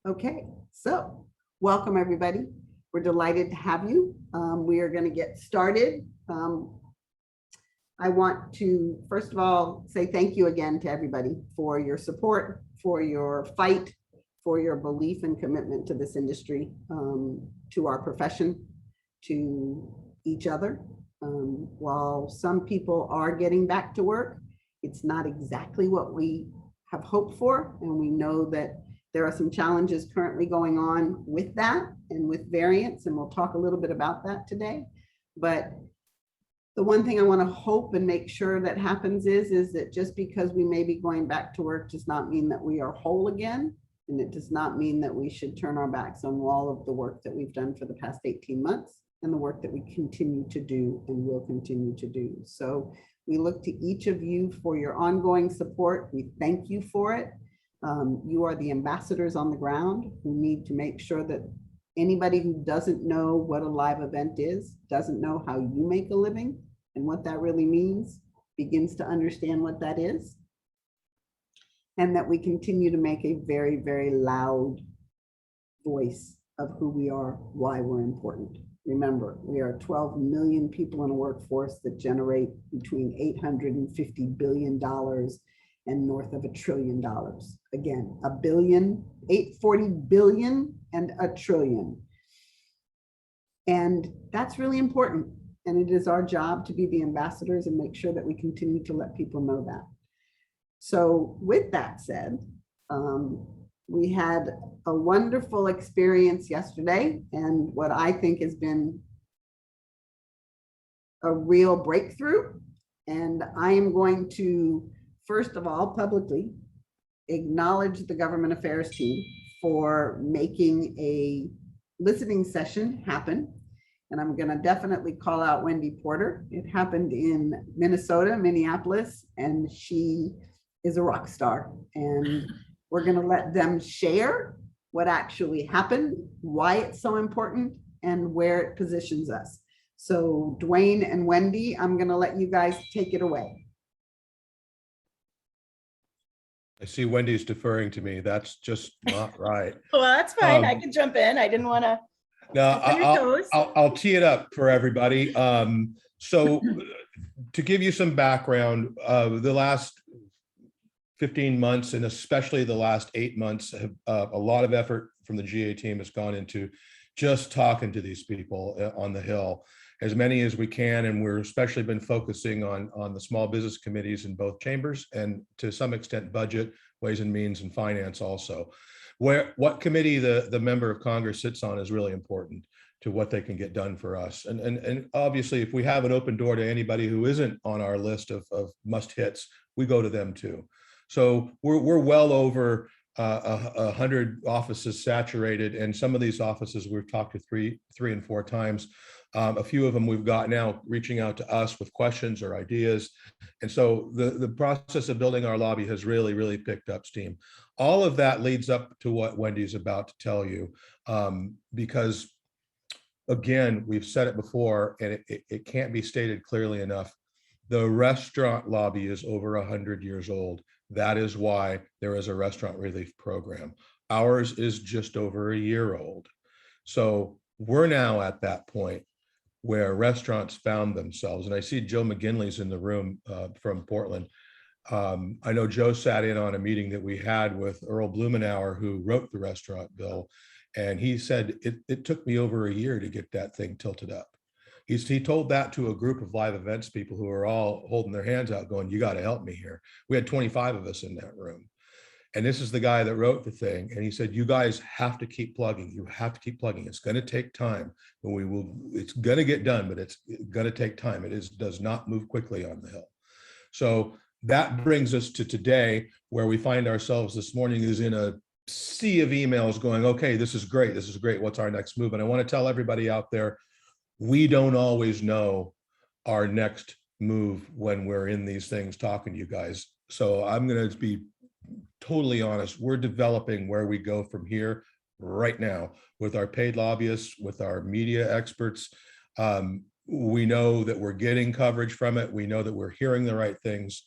Okay, so welcome everybody. We're delighted to have you. We are going to get started. I want to, first of all, say thank you again to everybody for your support, for your fight, for your belief and commitment to this industry, to our profession, to each other. While some people are getting back to work, it's not exactly what we have hoped for, and we know that there are some challenges currently going on with that and with variants, and we'll talk a little bit about that today. But the one thing I want to hope and make sure that happens is that just because we may be going back to work does not mean that we are whole again. And it does not mean that we should turn our backs on all of the work that we've done for the past 18 months and the work that we continue to do and will continue to do. So we look to each of you for your ongoing support. We thank you for it. You are the ambassadors on the ground who need to make sure that anybody who doesn't know what a live event is, doesn't know how you make a living and what that really means, begins to understand what that is. And that we continue to make a very, very loud voice of who we are, why we're important. Remember, we are 12 million people in a workforce that generate between $850 billion and north of $1 trillion. Again, a billion, 840 billion and a trillion. And that's really important. And it is our job to be the ambassadors and make sure that we continue to let people know that. So with that said, we had a wonderful experience yesterday, and what I think has been a real breakthrough. And I am going to, first of all, publicly acknowledge the government affairs team for making a listening session happen. And I'm going to definitely call out Wendy Porter. It happened in Minnesota, Minneapolis, and she is a rock star. And we're going to let them share what actually happened, why it's so important, and where it positions us. So Dwayne and Wendy, I'm going to let you guys take it away. I see Wendy's deferring to me. That's just not right. Well, that's fine. I can jump in. I didn't want to. No, I'll tee it up for everybody. So to give you some background, the last 15 months and especially the last 8 months, have, a lot of effort from the GA team has gone into just talking to these people on the Hill, as many as we can. And we're especially been focusing on the small business committees in both chambers and to some extent budget, ways and means, and finance also. What committee the member of Congress sits on is really important to what they can get done for us. And obviously, if we have an open door to anybody who isn't on our list of must hits, we go to them too. So we're well over 100 offices saturated, and some of these offices we've talked to three and four times. A few of them we've got now reaching out to us with questions or ideas. And so the process of building our lobby has really, really picked up steam. All of that leads up to what Wendy's about to tell you, because again, we've said it before, and it can't be stated clearly enough. The restaurant lobby is over 100 years old. That is why there is a restaurant relief program. Ours is just over a year old. So we're now at that point where restaurants found themselves. And I see Joe McGinley's in the room from Portland. I know Joe sat in on a meeting that we had with Earl Blumenauer, who wrote the restaurant bill. And he said, it took me over a year to get that thing tilted up. He told that to a group of live events people who are all holding their hands out going, you got to help me here. We had 25 of us in that room. And this is the guy that wrote the thing. And he said, you guys have to keep plugging. You have to keep plugging. It's going to take time, but it's going to get done, but it's going to take time. Does not move quickly on the Hill. So that brings us to today, where we find ourselves this morning is in a sea of emails going, okay, this is great. This is great. What's our next move? And I want to tell everybody out there, we don't always know our next move when we're in these things talking to you guys. So I'm going to be totally honest. We're developing where we go from here right now with our paid lobbyists, with our media experts. We know that we're getting coverage from it. We know that we're hearing the right things.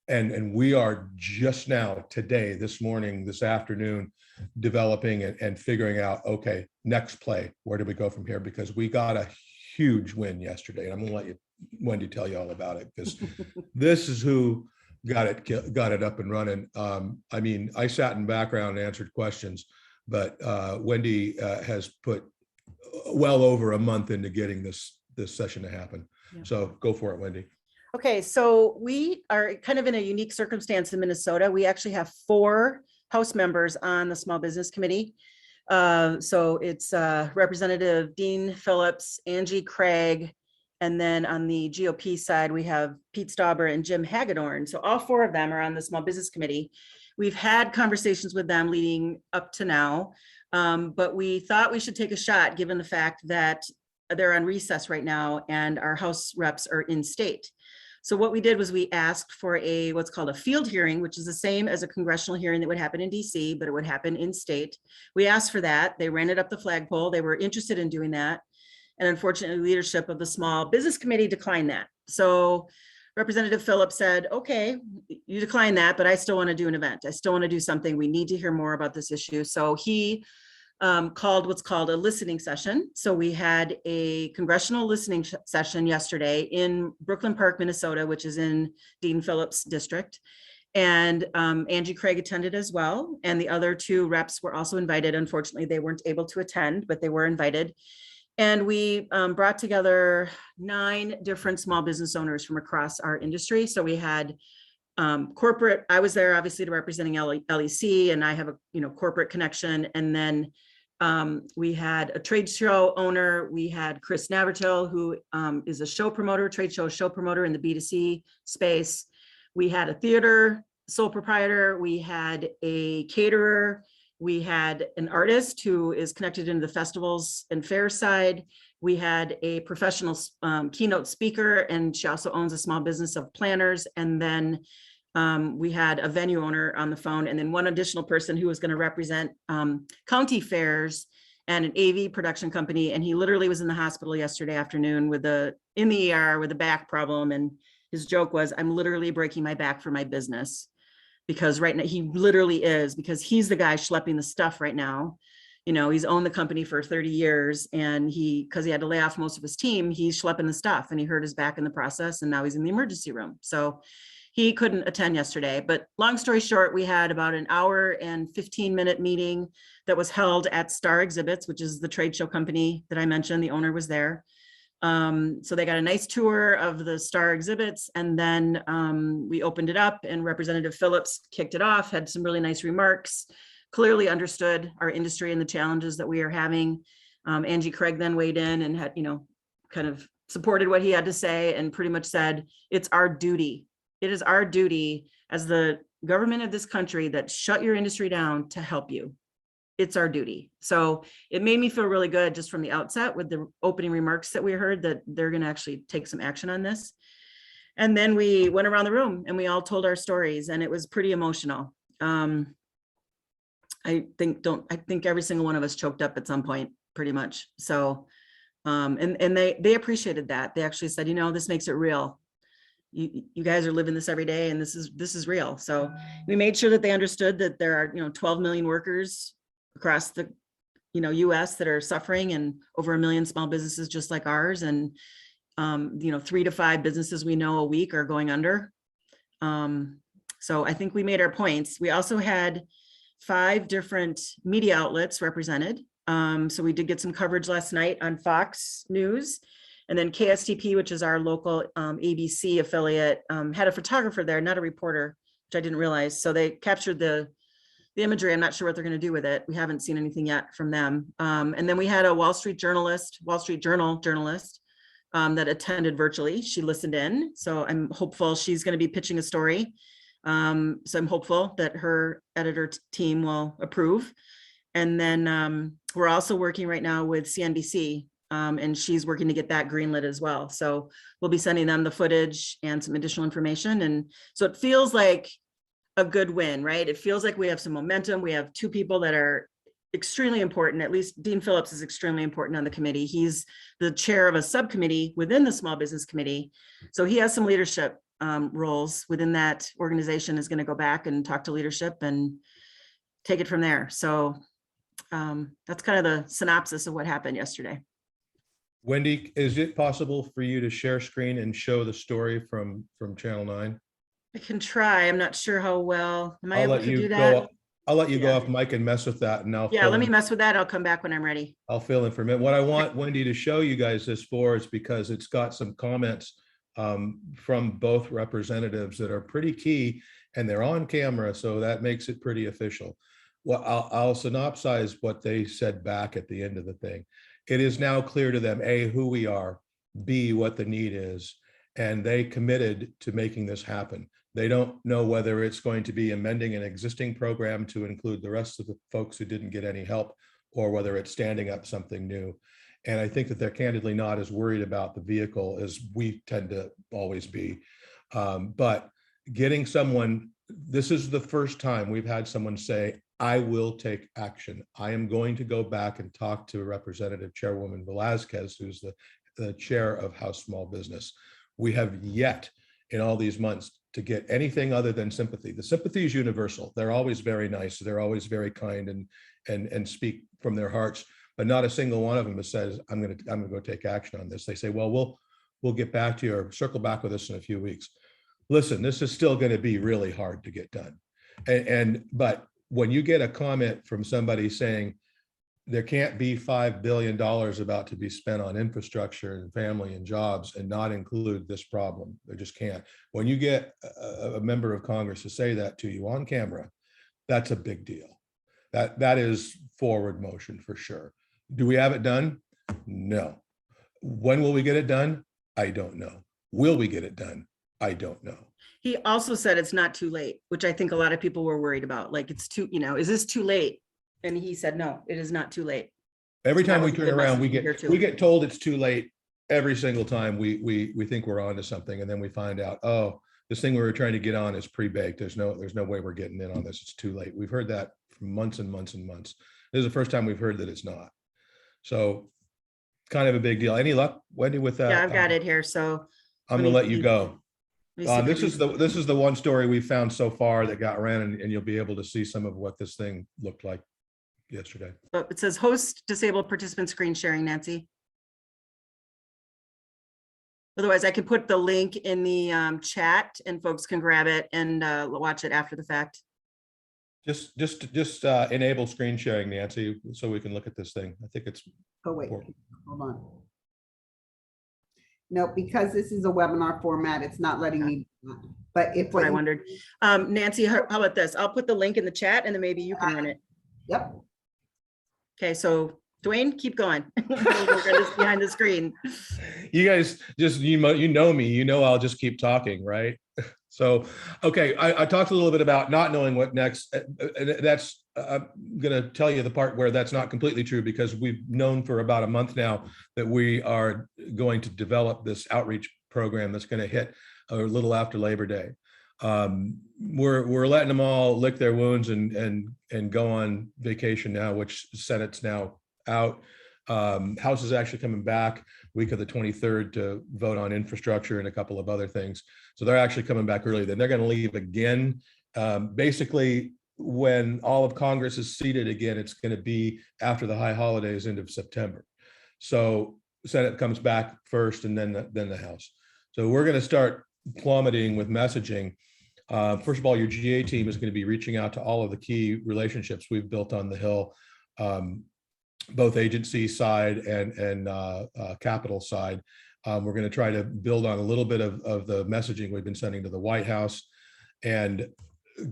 And we are just now today, this morning, this afternoon, developing and figuring out, okay, next play, where do we go from here? Because we got a huge win yesterday. And I'm gonna let Wendy tell you all about it, because this is who got it up and running. I mean, I sat in background and answered questions, but Wendy has put well over a month into getting this session to happen. Yeah. So go for it, Wendy. Okay, so we are kind of in a unique circumstance in Minnesota. We actually have 4 House members on the Small Business Committee. So it's Representative Dean Phillips, Angie Craig, and then on the GOP side, we have Pete Stauber and Jim Hagedorn. So all 4 of them are on the Small Business Committee. We've had conversations with them leading up to now, but we thought we should take a shot given the fact that they're on recess right now and our House reps are in state. So what we did was we asked for what's called a field hearing, which is the same as a congressional hearing that would happen in DC, but it would happen in state. We asked for that. They ran it up the flagpole. They were interested in doing that. And unfortunately, leadership of the Small Business Committee declined that. So Representative Phillips said, okay, you decline that, but I still want to do an event. I still want to do something. We need to hear more about this issue. So he called what's called a listening session. So we had a congressional listening session yesterday in Brooklyn Park, Minnesota, which is in Dean Phillips' district. And Angie Craig attended as well. And the other 2 reps were also invited. Unfortunately, they weren't able to attend, but they were invited. And we brought together 9 different small business owners from across our industry. So we had corporate, I was there obviously to representing LEC, and I have a corporate connection. And then we had a trade show owner. We had Chris Navratil, who is a show promoter, trade show promoter in the B2C space. We had a theater sole proprietor. We had a caterer. We had an artist who is connected into the festivals and fair side. We had a professional keynote speaker, and she also owns a small business of planners. And then we had a venue owner on the phone, and then one additional person who was going to represent county fairs and an AV production company. And he literally was in the hospital yesterday afternoon in the ER with a back problem. And his joke was, I'm literally breaking my back for my business. Because right now he literally is, because he's the guy schlepping the stuff right now. He's owned the company for 30 years, and because he had to lay off most of his team, he's schlepping the stuff, and he hurt his back in the process, and now he's in the emergency room. So he couldn't attend yesterday. But long story short, we had about an hour and 15-minute meeting that was held at Star Exhibits, which is the trade show company that I mentioned. The owner was there. So they got a nice tour of the Star Exhibits, and then we opened it up, and Representative Phillips kicked it off, had some really nice remarks, clearly understood our industry and the challenges that we are having. Angie Craig then weighed in and had, kind of supported what he had to say, and pretty much said, it's our duty. It is our duty as the government of this country that shut your industry down to help you. It's our duty. So it made me feel really good just from the outset with the opening remarks that we heard that they're going to actually take some action on this. And then we went around the room and we all told our stories, and it was pretty emotional. I think every single one of us choked up at some point, pretty much. So, and they appreciated that. They actually said, this makes it real. You guys are living this every day, and this is real. So we made sure that they understood that there are, 12 million workers across the, US that are suffering, and over 1 million small businesses just like ours. And, 3 to 5 businesses we know a week are going under. So I think we made our points. We also had 5 different media outlets represented. So we did get some coverage last night on Fox News. And then KSTP, which is our local ABC affiliate, had a photographer there, not a reporter, which I didn't realize. So they captured the imagery. I'm not sure what they're going to do with it. We haven't seen anything yet from them. And then we had a Wall Street Journal journalist that attended virtually. She listened in. So I'm hopeful she's going to be pitching a story. So I'm hopeful that her editor team will approve. And then we're also working right now with CNBC, and she's working to get that greenlit as well. So we'll be sending them the footage and some additional information. And so it feels like a good win, right? It feels like we have some momentum. We have 2 people that are extremely important. At least Dean Phillips is extremely important on the committee. He's the chair of a subcommittee within the Small Business Committee. So he has some leadership roles within that organization is going to go back and talk to leadership and take it from there. So that's kind of the synopsis of what happened yesterday. Wendy, is it possible for you to share screen and show the story from Channel 9? I can try. I'm not sure how well. Am I I'll able let to you do go. that? I'll let you go Yeah. off mic and mess with that, and Yeah, let me mess with that. I'll come back when I'm ready. I'll fill in for a minute. What I want Wendy to show you guys this for is because it's got some comments from both representatives that are pretty key, and they're on camera, so that makes it pretty official. Well, I'll synopsize what they said back at the end of the thing. It is now clear to them, A, who we are, B, what the need is, and they committed to making this happen. They don't know whether it's going to be amending an existing program to include the rest of the folks who didn't get any help, or whether it's standing up something new. And I think that they're candidly not as worried about the vehicle as we tend to always be. But getting someone, this is the first time we've had someone say, I will take action. I am going to go back and talk to Representative Chairwoman Velazquez, who's the chair of House Small Business. We have yet in all these months to get anything other than sympathy. The sympathy is universal. They're always very nice. They're always very kind and speak from their hearts, but not a single one of them says, I'm going to go take action on this. They say, well, we'll get back to you or circle back with us in a few weeks. Listen, this is still going to be really hard to get done. But when you get a comment from somebody saying there can't be $5 billion about to be spent on infrastructure and family and jobs and not include this problem, there just can't. When you get a member of Congress to say that to you on camera, that's a big deal. That is forward motion for sure. Do we have it done? No. When will we get it done? I don't know. Will we get it done? I don't know. He also said it's not too late, which I think a lot of people were worried about. Like, it's too, is this too late? And he said, no, it is not too late. Every So time that we was a turn good around, message we get told it's too late every single time we think we're on to something, and then we find out, oh, this thing we were trying to get on is pre-baked. There's no way we're getting in on this. It's too late. We've heard that for months and months and months. This is the first time we've heard that it's not. So kind of a big deal. Any luck, Wendy, with that? Yeah, I've got it here. So I'm going to let you go. let me see if I This is the one story we found so far that got ran, and you'll be able to see some of what this thing looked like yesterday. But it says host disabled participant screen sharing, Nancy. Otherwise, I can put the link in the chat and folks can grab it and watch it after the fact. Just enable screen sharing, Nancy, so we can look at this thing. I think it's Oh, wait, important. hold on. No, because this is a webinar format, it's not letting me. But if That's what I wondered. Nancy, how about this? I'll put the link in the chat and then maybe you can run it. Yep. Okay, so Dwayne, keep going. We're just behind the screen. You guys just, you know me, I'll just keep talking, right? So, okay, I talked a little bit about not knowing what next. That's, I'm going to tell you the part where that's not completely true, because we've known for about a month now that we are going to develop this outreach program that's going to hit a little after Labor Day. We're letting them all lick their wounds and go on vacation now, which Senate's now out. House is actually coming back week of the 23rd to vote on infrastructure and a couple of other things. So they're actually coming back early. Then they're going to leave again. Basically, when all of Congress is seated again, it's going to be after the high holidays, end of September. So Senate comes back first, and then the House. So we're going to start plummeting with messaging. First of all, your GA team is going to be reaching out to all of the key relationships we've built on the Hill, both agency side and capital side. We're going to try to build on a little bit of the messaging we've been sending to the White House and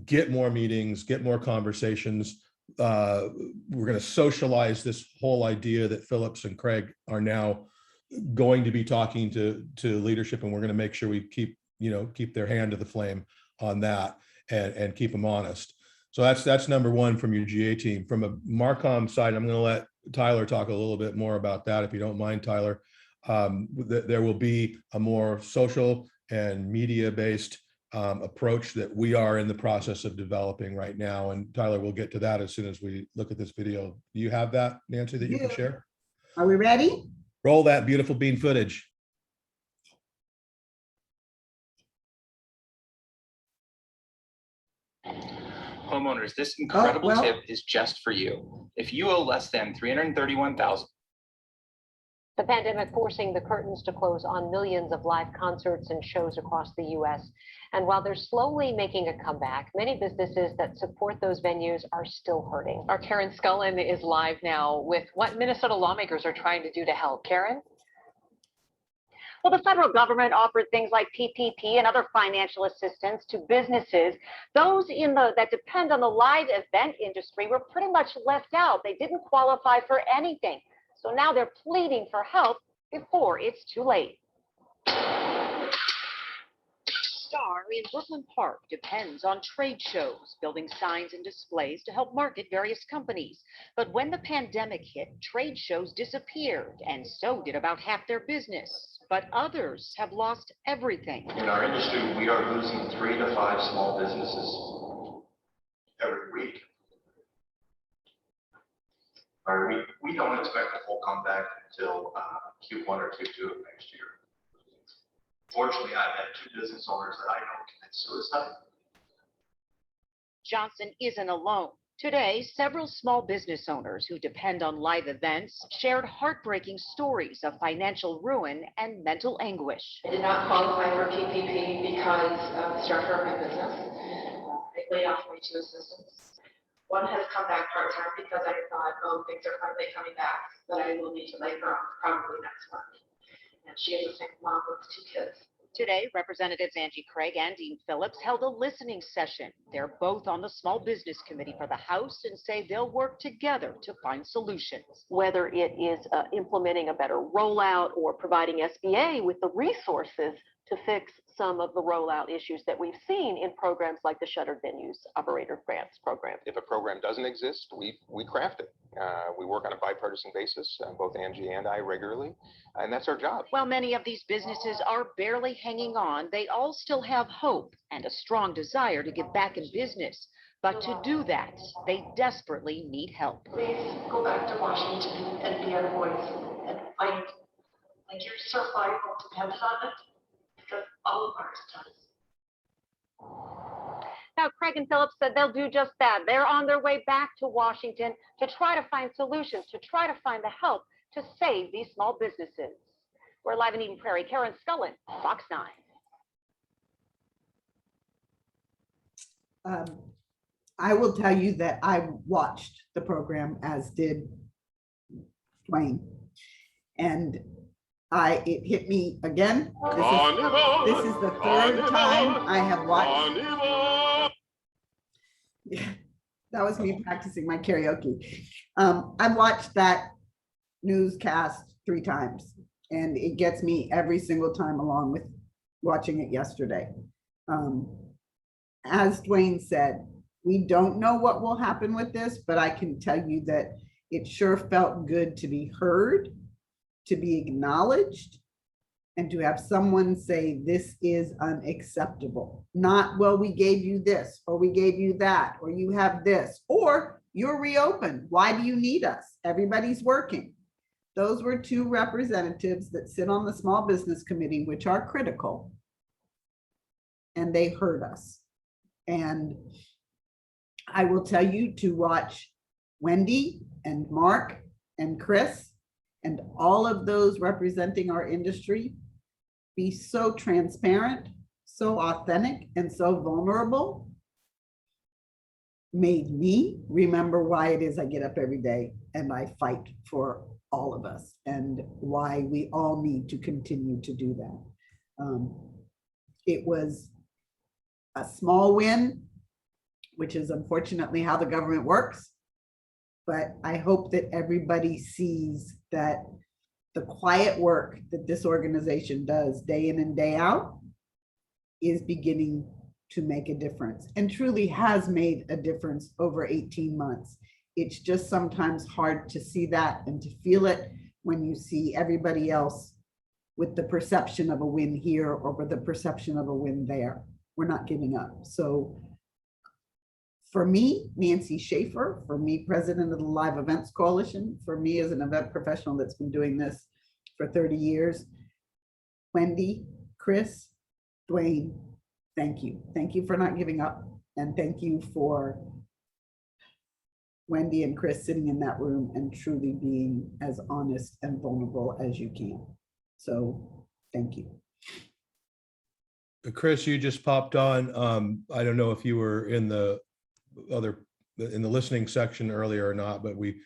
get more meetings, get more conversations. We're going to socialize this whole idea that Phillips and Craig are now going to be talking to leadership, and we're going to make sure we keep their hand to the flame on that and keep them honest. So that's number one from your GA team. From a Marcom side, I'm going to let Tyler talk a little bit more about that, if you don't mind, Tyler. There will be a more social and media-based approach that we are in the process of developing right now. And Tyler, we'll get to that as soon as we look at this video. Do you have that, Nancy, that you can share? Are we ready? Roll that beautiful bean footage. homeowners, this incredible well. tip is just for you. If you owe less than $331,000. The pandemic forcing the curtains to close on millions of live concerts and shows across the U.S. And while they're slowly making a comeback, many businesses that support those venues are still hurting. Our Karen Scullin is live now with what Minnesota lawmakers are trying to do to help. Karen? Well, the federal government offered things like PPP and other financial assistance to businesses. Those that depend on the live event industry were pretty much left out. They didn't qualify for anything. So now they're pleading for help before it's too late. Star in Brooklyn Park depends on trade shows, building signs and displays to help market various companies. But when the pandemic hit, trade shows disappeared, and so did about half their business. But others have lost everything. In our industry, we are losing 3 to 5 small businesses every week. We don't expect a full comeback until Q1 or Q2 of next year. Fortunately, I've had 2 business owners that I know commit suicide. Johnson isn't alone. Today, several small business owners who depend on live events shared heartbreaking stories of financial ruin and mental anguish. I did not qualify for PPP because of the structure of my business. I laid off my 2 assistants. One has come back part-time because I thought, oh, things are finally coming back, but I will need to lay her off probably next month. And she is a single mom with 2 kids. Today, Representatives Angie Craig and Dean Phillips held a listening session. They're both on the Small Business Committee for the House and say they'll work together to find solutions. Whether it is implementing a better rollout or providing SBA with the resources to fix some of the rollout issues that we've seen in programs like the Shuttered Venues Operator Grants Program. If a program doesn't exist, we craft it. We work on a bipartisan basis, both Angie and I regularly, and that's our job. While many of these businesses are barely hanging on, they all still have hope and a strong desire to get back in business. But to do that, they desperately need help. Please go back to Washington and be our voice and fight. Like your survival depends on it, because all of ours does. Now, Craig and Phillips said they'll do just that. They're on their way back to Washington to try to find solutions, to try to find the help to save these small businesses. We're live in Eden Prairie. Karen Scullin, Fox 9. I will tell you that I watched the program, as did Dwayne, and it hit me again. This is the 3rd time I have watched. Yeah, that was me practicing my karaoke. I've watched that newscast 3 times, and it gets me every single time, along with watching it yesterday. As Dwayne said, we don't know what will happen with this, but I can tell you that it sure felt good to be heard, to be acknowledged, and to have someone say, this is unacceptable. Not, well, we gave you this, or we gave you that, or you have this, or you're reopened. Why do you need us? Everybody's working. Those were 2 representatives that sit on the Small Business Committee, which are critical, and they heard us. And I will tell you to watch Wendy and Mark and Chris and all of those representing our industry be so transparent, so authentic, and so vulnerable made me remember why it is I get up every day and I fight for all of us, and why we all need to continue to do that. It was a small win, which is unfortunately how the government works. But I hope that everybody sees that the quiet work that this organization does day in and day out is beginning to make a difference, and truly has made a difference over 18 months. It's just sometimes hard to see that and to feel it when you see everybody else with the perception of a win here or with the perception of a win there. We're not giving up. So for me, Nancy Schaefer, for me, president of the Live Events Coalition, for me as an event professional that's been doing this for 30 years, Wendy, Chris, Dwayne, thank you. Thank you for not giving up. And thank you for Wendy and Chris sitting in that room and truly being as honest and vulnerable as you can. So thank you. Chris, you just popped on. I don't know if you were in the listening section earlier or not, but we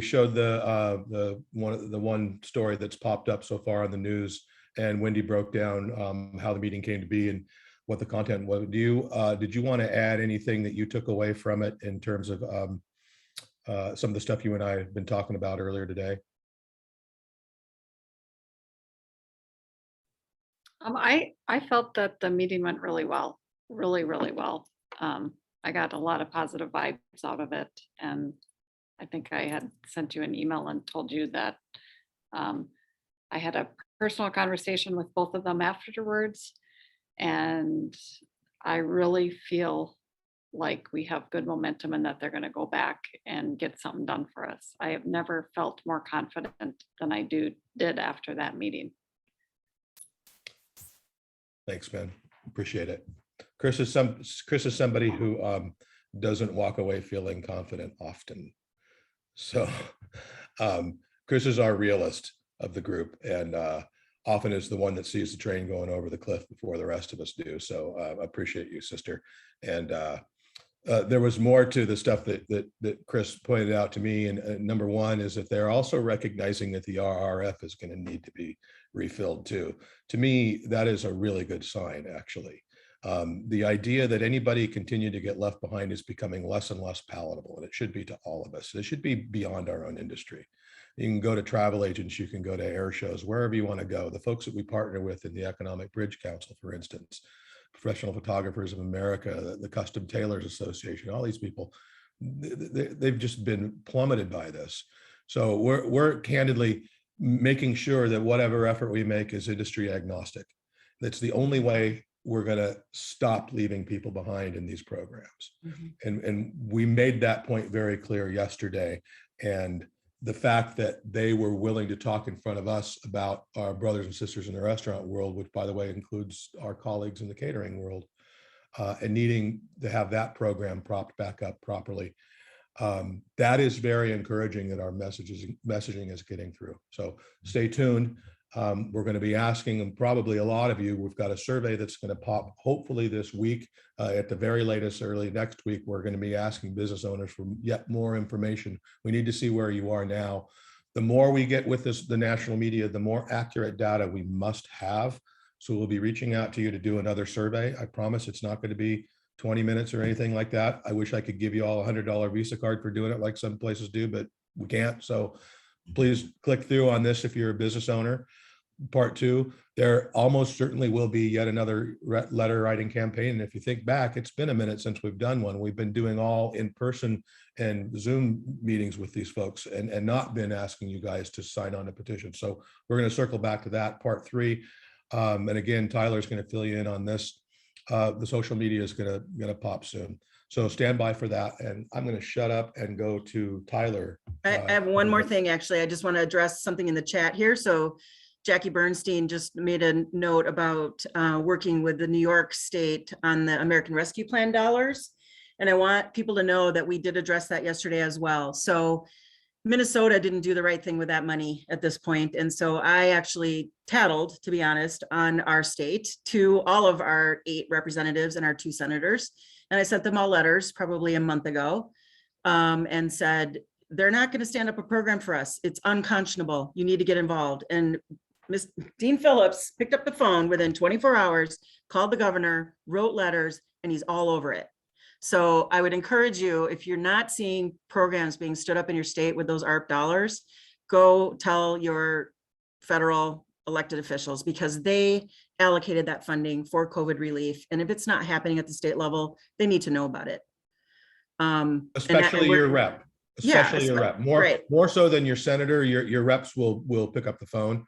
showed the one story that's popped up so far in the news, and Wendy broke down how the meeting came to be and what the content was. Did you want to add anything that you took away from it in terms of some of the stuff you and I have been talking about earlier today? I felt that the meeting went really well, really well. I got a lot of positive vibes out of it, and I think I had sent you an email and told you that I had a personal conversation with both of them afterwards, and I really feel like we have good momentum and that they're going to go back and get something done for us. I have never felt more confident than I did after that meeting. Thanks, man. Appreciate it. Chris is somebody who doesn't walk away feeling confident often. So Chris is our realist of the group, and often is the one that sees the train going over the cliff before the rest of us do. So I appreciate you, sister. And there was more to the stuff that Chris pointed out to me. And number one is that they're also recognizing that the RRF is going to need to be refilled too. To me, that is a really good sign, actually. The idea that anybody continue to get left behind is becoming less and less palatable, and it should be to all of us. It should be beyond our own industry. You can go to travel agents, you can go to air shows, wherever you want to go. The folks that we partner with in the Economic Bridge Council, for instance, Professional Photographers of America, the Custom Tailors Association, all these people, they've just been plummeted by this. So we're candidly making sure that whatever effort we make is industry agnostic. That's the only way we're going to stop leaving people behind in these programs. Mm-hmm. And we made that point very clear yesterday. And the fact that they were willing to talk in front of us about our brothers and sisters in the restaurant world, which by the way includes our colleagues in the catering world, and needing to have that program propped back up properly. That is very encouraging that our messaging is getting through. So stay tuned. We're going to be asking, and probably a lot of you, we've got a survey that's going to pop hopefully this week, at the very latest early next week. We're going to be asking business owners for yet more information. We need to see where you are now. The more we get with the national media, the more accurate data we must have. So we'll be reaching out to you to do another survey. I promise it's not going to be 20 minutes or anything like that. I wish I could give you all a $100 Visa card for doing it like some places do, but we can't. So please click through on this if you're a business owner. Part two, there almost certainly will be yet another letter writing campaign. And if you think back, it's been a minute since we've done one. We've been doing all in person and Zoom meetings with these folks and not been asking you guys to sign on a petition. So we're going to circle back to that, part three. And again, Tyler's going to fill you in on this. The social media is going to pop soon. So stand by for that. And I'm going to shut up and go to Tyler. I have one more thing, actually. I just want to address something in the chat here. So Jackie Bernstein just made a note about working with the New York State on the American Rescue Plan dollars. And I want people to know that we did address that yesterday as well. So Minnesota didn't do the right thing with that money at this point. And so I actually tattled, to be honest, on our state to all of our 8 representatives and our 2 senators. And I sent them all letters probably a month ago and said, they're not going to stand up a program for us. It's unconscionable. You need to get involved. And Ms. Dean Phillips picked up the phone within 24 hours, called the governor, wrote letters, and he's all over it. So I would encourage you, if you're not seeing programs being stood up in your state with those ARP dollars, go tell your federal elected officials, because they allocated that funding for COVID relief. And if it's not happening at the state level, they need to know about it. Especially your rep. Especially your rep. More so than your senator, your reps will pick up the phone.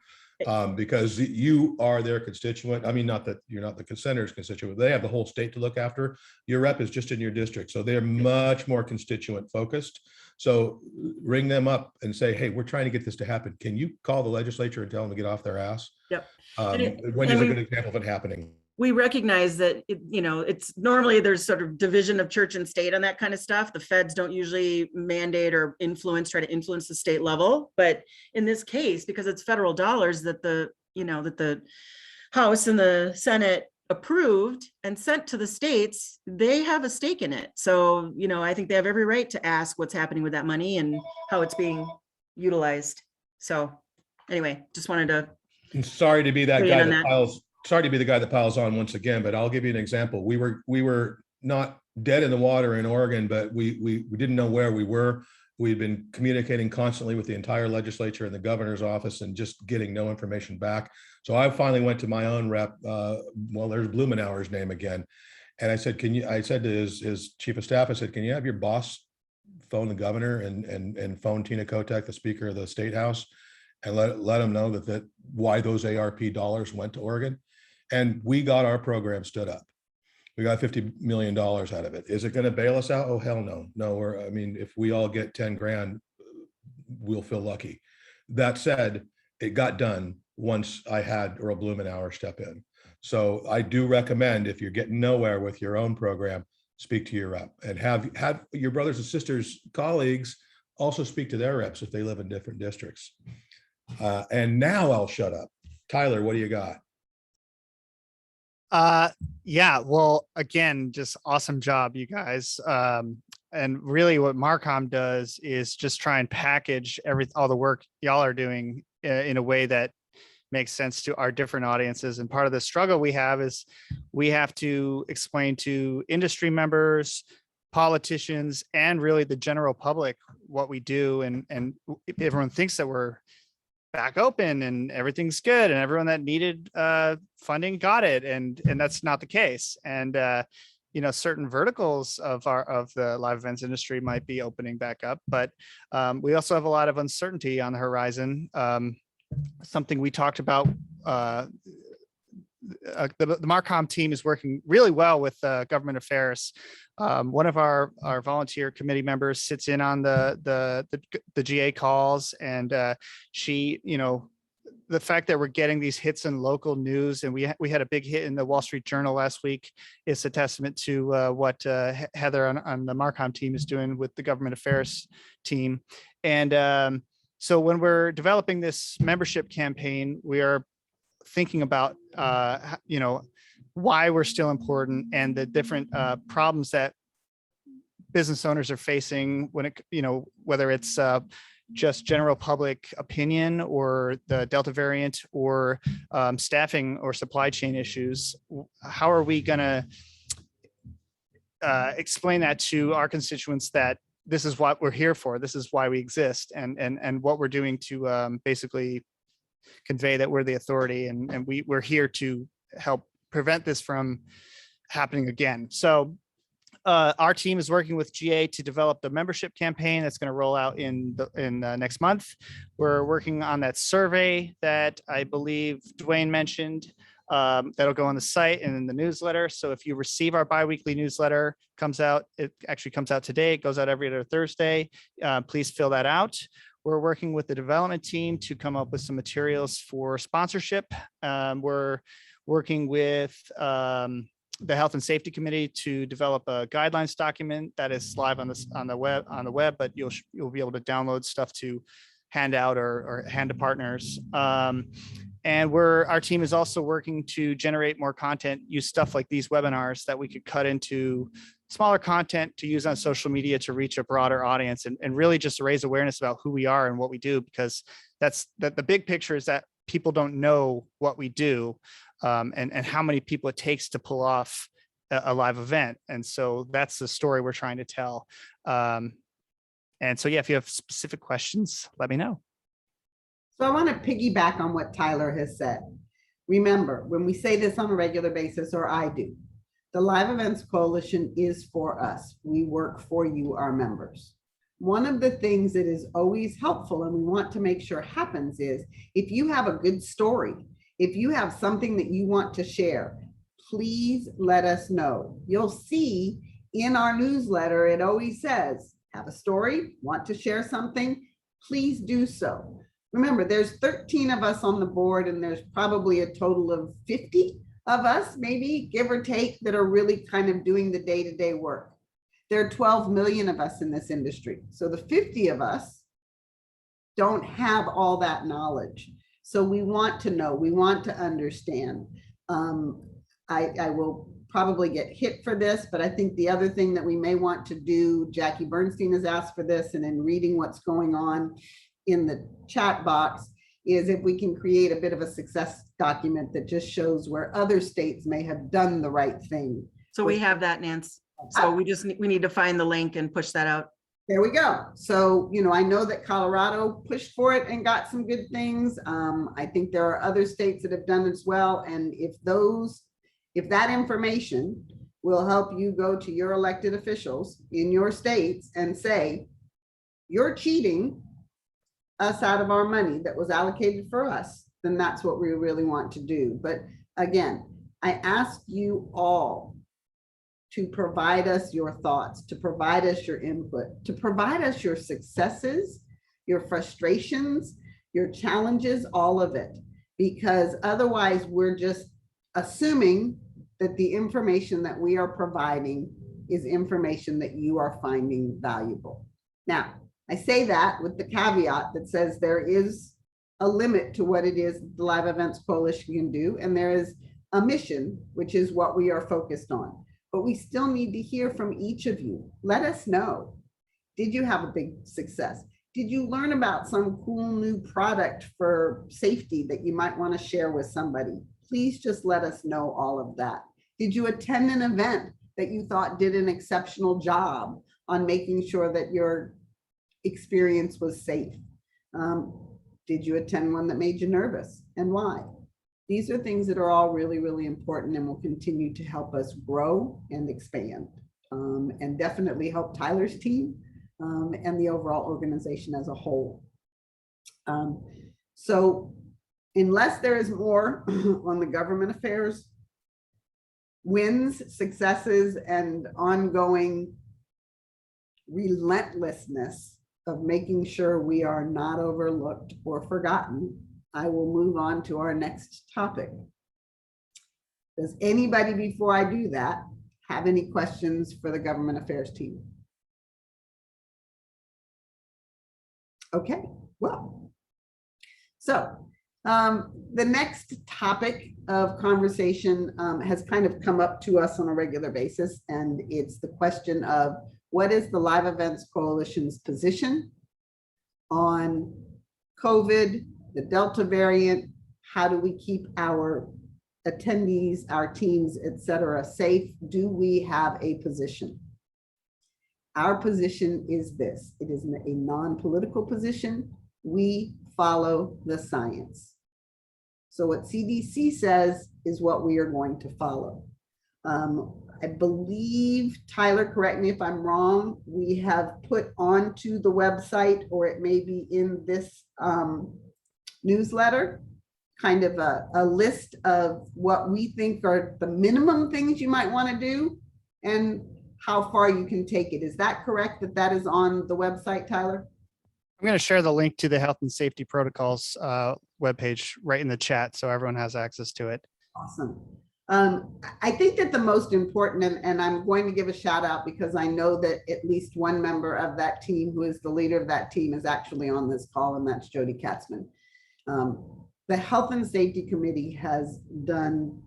Because you are their constituent. I mean, not that you're not the senator's constituent, they have the whole state to look after. Your rep is just in your district. So they're much more constituent focused. So ring them up and say, hey, we're trying to get this to happen. Can you call the legislature and tell them to get off their ass? Yep. Wendy's a good example of it happening. we recognize that, it's normally there's sort of division of church and state on that kind of stuff. The feds don't usually mandate or try to influence the state level. But in this case, because it's federal dollars that the House and the Senate approved and sent to the states, they have a stake in it. So, I think they have every right to ask what's happening with that money and how it's being utilized. So anyway, just wanted to. And sorry to be that weigh guy in on that that. piles on once again, but I'll give you an example. We were not dead in the water in Oregon, but we didn't know where we were. We've been communicating constantly with the entire legislature and the governor's office and just getting no information back. So I finally went to my own rep. Well, there's Blumenauer's name again. And I said, I said to his chief of staff, I said, can you have your boss phone the governor and phone Tina Kotek, the speaker of the state house, and let them know that why those ARP dollars went to Oregon. And we got our program stood up. We got $50 million out of it. Is it going to bail us out? Oh, hell no. No, if we all get 10 grand, we'll feel lucky. That said, it got done once I had Earl Blumenauer step in. So I do recommend, if you're getting nowhere with your own program, speak to your rep and have your brothers and sisters, colleagues also speak to their reps if they live in different districts. And now I'll shut up. Tyler, what do you got? Yeah, well, again, just awesome job, you guys. And really what Marcom does is just try and package all the work y'all are doing in a way that makes sense to our different audiences. And part of the struggle we have is we have to explain to industry members, politicians, and really the general public what we do. And everyone thinks that we're back open and everything's good and everyone that needed funding got it, and that's not the case. And certain verticals of the live events industry might be opening back up, but we also have a lot of uncertainty on the horizon. Something we talked about, the Marcom team is working really well with government affairs. One of our volunteer committee members sits in on the GA calls, and she, the fact that we're getting these hits in local news, and we had a big hit in the Wall Street Journal last week, is a testament to what Heather on the Marcom team is doing with the government affairs team. And so when we're developing this membership campaign, we are thinking about why we're still important and the different problems that business owners are facing when it, whether it's just general public opinion or the Delta variant or staffing or supply chain issues. How are we going to explain that to our constituents that this is what we're here for, this is why we exist, and what we're doing to basically convey that we're the authority and we're here to help prevent this from happening again. So our team is working with GA to develop the membership campaign that's going to roll out in next month. We're working on that survey that I believe Dwayne mentioned. That'll go on the site and in the newsletter. So if you receive our biweekly newsletter, it actually comes out today. It goes out every other Thursday. Please fill that out. We're working with the development team to come up with some materials for sponsorship. We're working with the Health and Safety Committee to develop a guidelines document that is live on the web, but you'll be able to download stuff to hand out or hand to partners. And our team is also working to generate more content, use stuff like these webinars that we could cut into smaller content to use on social media to reach a broader audience and really just raise awareness about who we are and what we do, because the big picture is that people don't know what we do and how many people it takes to pull off a live event. And so that's the story we're trying to tell. And so, yeah, if you have specific questions, let me know. So I want to piggyback on what Tyler has said. Remember, when we say this on a regular basis, or I do, the Live Events Coalition is for us. We work for you, our members. One of the things that is always helpful and we want to make sure happens is if you have a good story, if you have something that you want to share, please let us know. You'll see in our newsletter, it always says, have a story, want to share something, please do so. Remember, there's 13 of us on the board and there's probably a total of 50 of us, maybe give or take, that are really kind of doing the day-to-day work. There are 12 million of us in this industry. So the 50 of us don't have all that knowledge. So we want to know, we want to understand. I will probably get hit for this, but I think the other thing that we may want to do, Jackie Bernstein has asked for this, and in reading what's going on in the chat box, is if we can create a bit of a success document that just shows where other states may have done the right thing. So we have that, Nance. So we need to find the link and push that out. There we go. So, you know, I know that Colorado pushed for it and got some good things. I think there are other states that have done it as well. And if that information will help you go to your elected officials in your states and say, you're cheating us out of our money that was allocated for us, then that's what we really want to do. But again, I ask you all to provide us your thoughts, to provide us your input, to provide us your successes, your frustrations, your challenges, all of it, because otherwise we're just assuming that the information that we are providing is information that you are finding valuable. Now, I say that with the caveat that says there is a limit to what it is the Live Events Coalition can do, and there is a mission, which is what we are focused on. But we still need to hear from each of you. Let us know. Did you have a big success? Did you learn about some cool new product for safety that you might want to share with somebody? Please just let us know all of that. Did you attend an event that you thought did an exceptional job on making sure that your experience was safe? Did you attend one that made you nervous, and why? These are things that are all really, really important and will continue to help us grow and expand, and definitely help Tyler's team and the overall organization as a whole. So unless there is more on the government affairs, wins, successes, and ongoing relentlessness of making sure we are not overlooked or forgotten, I will move on to our next topic. Does anybody, before I do that, have any questions for the government affairs team? Okay, well, so the next topic of conversation has kind of come up to us on a regular basis, and it's the question of what is the Live Events Coalition's position on COVID, the Delta variant? How do we keep our attendees, our teams, et cetera, safe? Do we have a position? Our position is this. It is a non-political position. We follow the science. So what CDC says is what we are going to follow. I believe, Tyler, correct me if I'm wrong, we have put onto the website, or it may be in this newsletter, kind of a list of what we think are the minimum things you might want to do and how far you can take it. Is that correct, that that is on the website, Tyler? I'm going to share the link to the health and safety protocols webpage right in the chat so everyone has access to it. Awesome. I think that the most important, and I'm going to give a shout out because I know that at least one member of that team who is the leader of that team is actually on this call, and that's Jody Katzman. The Health and Safety Committee has done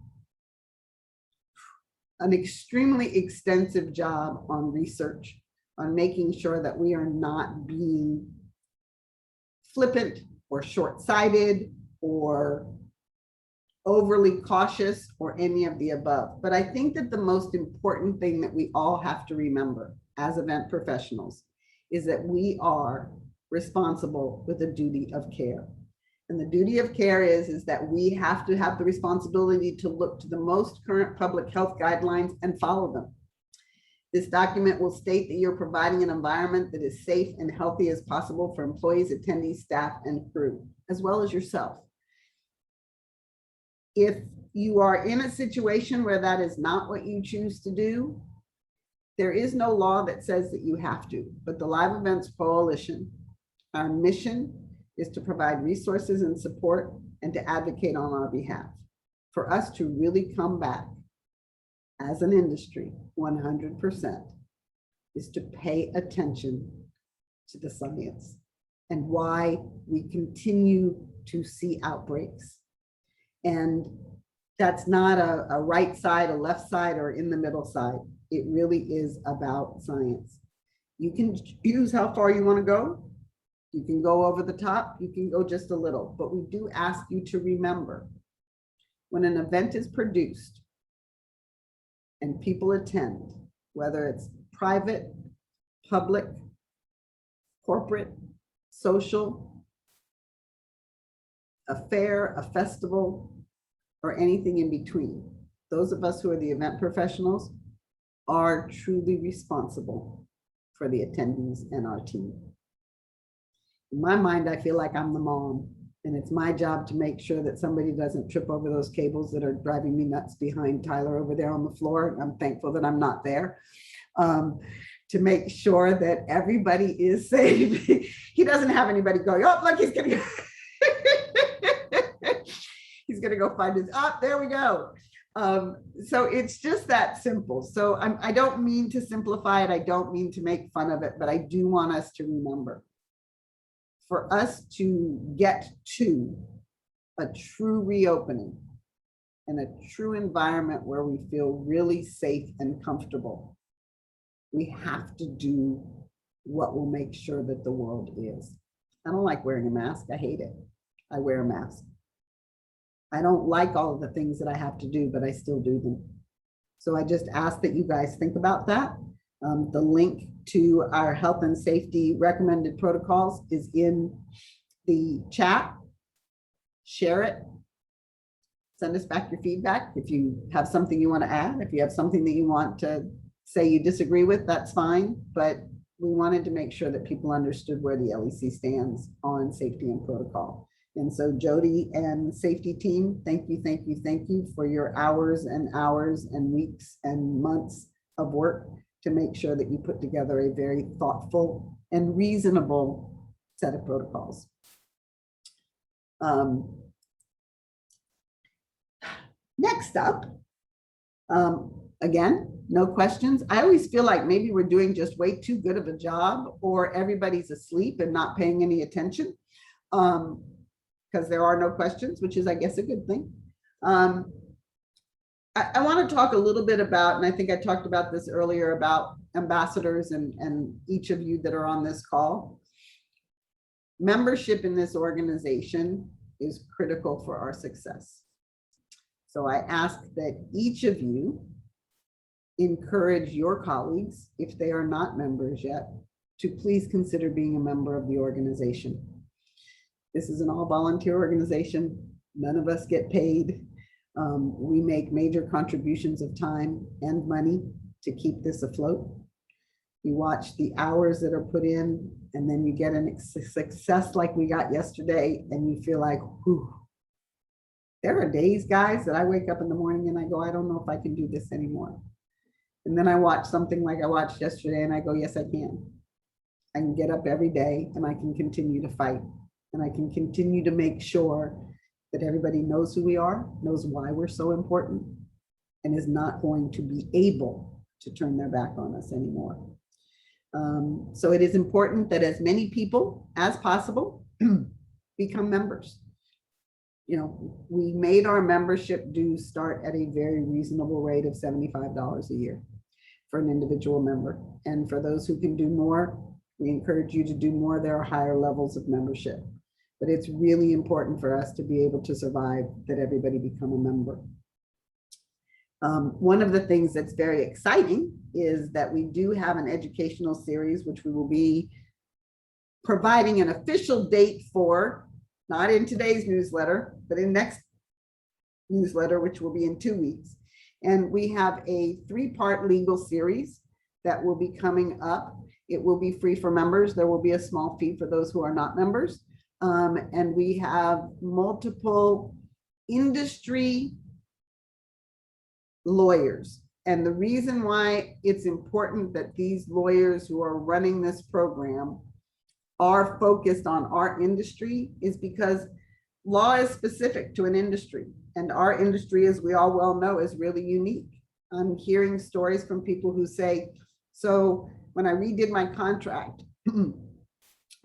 an extremely extensive job on research, on making sure that we are not being flippant or short-sighted or overly cautious or any of the above. But I think that the most important thing that we all have to remember as event professionals is that we are responsible with a duty of care. And the duty of care is that we have to have the responsibility to look to the most current public health guidelines and follow them. This document will state that you're providing an environment that is safe and healthy as possible for employees, attendees, staff, and crew, as well as yourself. If you are in a situation where that is not what you choose to do, there is no law that says that you have to, but the Live Events Coalition, our mission is to provide resources and support and to advocate on our behalf. for us to really come back as an industry 100% is to pay attention to the science and why we continue to see outbreaks. And that's not a right side, a left side, or in the middle side. It really is about science. You can choose how far you want to go. You can go over the top, you can go just a little, but we do ask you to remember when an event is produced and people attend, whether it's private, public, corporate, social, a fair, a festival, or anything in between. Those of us who are the event professionals are truly responsible for the attendees and our team. In my mind, I feel like I'm the mom, and it's my job to make sure that somebody doesn't trip over those cables that are driving me nuts behind Tyler over there on the floor. I'm thankful that I'm not there. To make sure that everybody is safe. He doesn't have anybody going, oh, look, he's gonna go. He's gonna go find his, there we go. So it's just that simple. So I don't mean to simplify it. I don't mean to make fun of it, but I do want us to remember, for us to get to a true reopening and a true environment where we feel really safe and comfortable, we have to do what will make sure that the world is. I don't like wearing a mask. I hate it. I wear a mask. I don't like all of the things that I have to do, but I still do them. So I just ask that you guys think about that. The link to our health and safety recommended protocols is in the chat. Share it. Send us back your feedback. If you have something you want to add, if you have something that you want to say you disagree with, that's fine. But we wanted to make sure that people understood where the LEC stands on safety and protocol. And so Jody and the safety team, thank you, thank you, thank you for your hours and hours and weeks and months of work to make sure that you put together a very thoughtful and reasonable set of protocols. Next up, again, no questions. I always feel like maybe we're doing just way too good of a job, or everybody's asleep and not paying any attention, because there are no questions, which is, I guess, a good thing. I want to talk a little bit about, and I think I talked about this earlier, about ambassadors and each of you that are on this call. Membership in this organization is critical for our success. So I ask that each of you encourage your colleagues, if they are not members yet, to please consider being a member of the organization. This is an all volunteer organization. None of us get paid. We make major contributions of time and money to keep this afloat. You watch the hours that are put in, and then you get a success like we got yesterday, and you feel like, whew. There are days, guys, that I wake up in the morning and I go, I don't know if I can do this anymore. And then I watch something like I watched yesterday and I go, yes, I can. I can get up every day and I can continue to fight. And I can continue to make sure that everybody knows who we are, knows why we're so important, and is not going to be able to turn their back on us anymore. So it is important that as many people as possible become members. You know, we made our membership dues start at a very reasonable rate of $75 a year for an individual member. And for those who can do more, we encourage you to do more. There are higher levels of membership. But it's really important for us to be able to survive that everybody become a member. One of the things that's very exciting is that we do have an educational series, which we will be providing an official date for, not in today's newsletter, but in next newsletter, which will be in 2 weeks. And we have a 3-part legal series that will be coming up. It will be free for members. There will be a small fee for those who are not members. And we have multiple industry lawyers. And the reason why it's important that these lawyers who are running this program are focused on our industry is because law is specific to an industry. And our industry, as we all well know, is really unique. I'm hearing stories from people who say, so when I redid my contract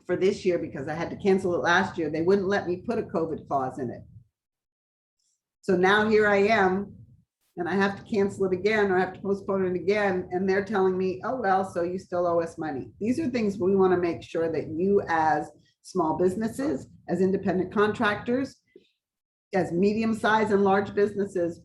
for this year, because I had to cancel it last year, they wouldn't let me put a COVID clause in it. So now here I am, and I have to cancel it again, or I have to postpone it again. And they're telling me, oh, well, so you still owe us money. These are things we want to make sure that you, as small businesses, as independent contractors, as medium-sized and large businesses,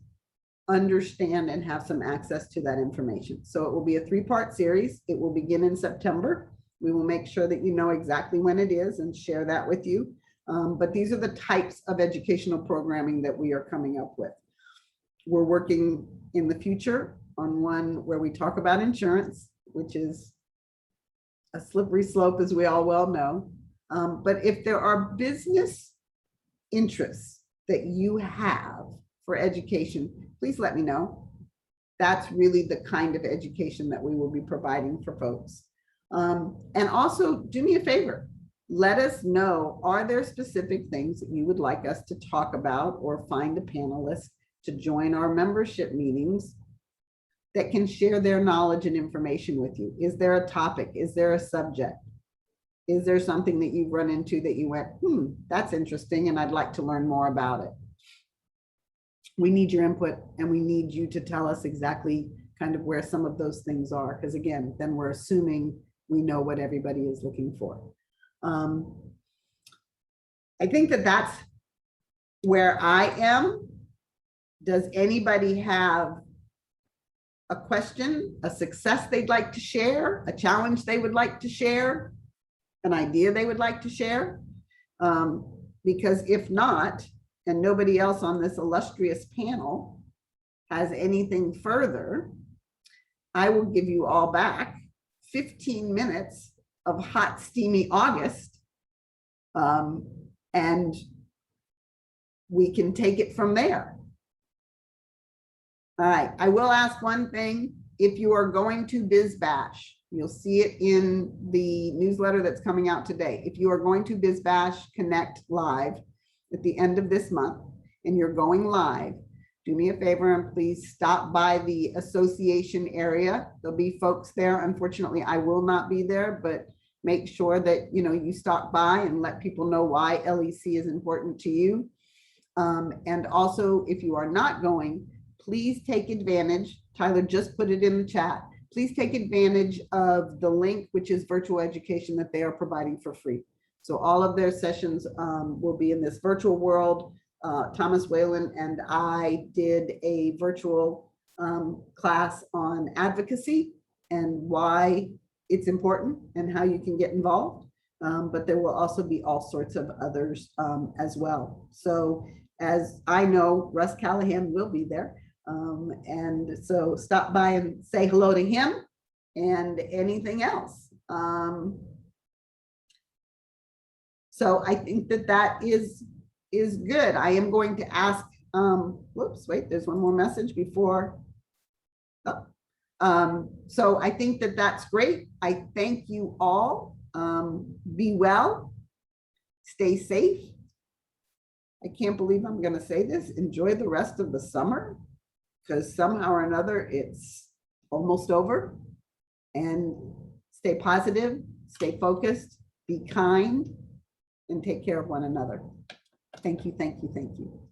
understand and have some access to that information. So it will be a 3-part series. It will begin in September. We will make sure that you know exactly when it is and share that with you. But these are the types of educational programming that we are coming up with. We're working in the future on one where we talk about insurance, which is a slippery slope, as we all well know. But if there are business interests that you have for education, please let me know. That's really the kind of education that we will be providing for folks. And also do me a favor, let us know, are there specific things that you would like us to talk about or find a panelist to join our membership meetings that can share their knowledge and information with you? Is there a topic? Is there a subject? Is there something that you've run into that you went, that's interesting and I'd like to learn more about it? We need your input, and we need you to tell us exactly kind of where some of those things are, because again, then we're assuming we know what everybody is looking for. I think that that's where I am. Does anybody have a question, a success they'd like to share, a challenge they would like to share, an idea they would like to share? Because if not, and nobody else on this illustrious panel has anything further, I will give you all back 15 minutes of hot, steamy August, and we can take it from there. All right, I will ask one thing. If you are going to Biz Bash, you'll see it in the newsletter that's coming out today. If you are going to Biz Bash Connect Live at the end of this month and you're going live, do me a favor and please stop by the association area. There'll be folks there. Unfortunately, I will not be there, but make sure that you stop by and let people know why LEC is important to you. And also, if you are not going, please take advantage. Tyler just put it in the chat. Please take advantage of the link, which is virtual education that they are providing for free. So all of their sessions will be in this virtual world. Thomas Whalen and I did a virtual class on advocacy and why it's important and how you can get involved. But there will also be all sorts of others as well. So as I know, Russ Callahan will be there. And so stop by and say hello to him and anything else. So I think that that is good. I am going to ask, whoops, wait, there's one more message before. So I think that that's great. I thank you all. Be well, stay safe. I can't believe I'm going to say this. Enjoy the rest of the summer, because somehow or another it's almost over. And stay positive, stay focused, be kind, and take care of one another. Thank you, thank you, thank you.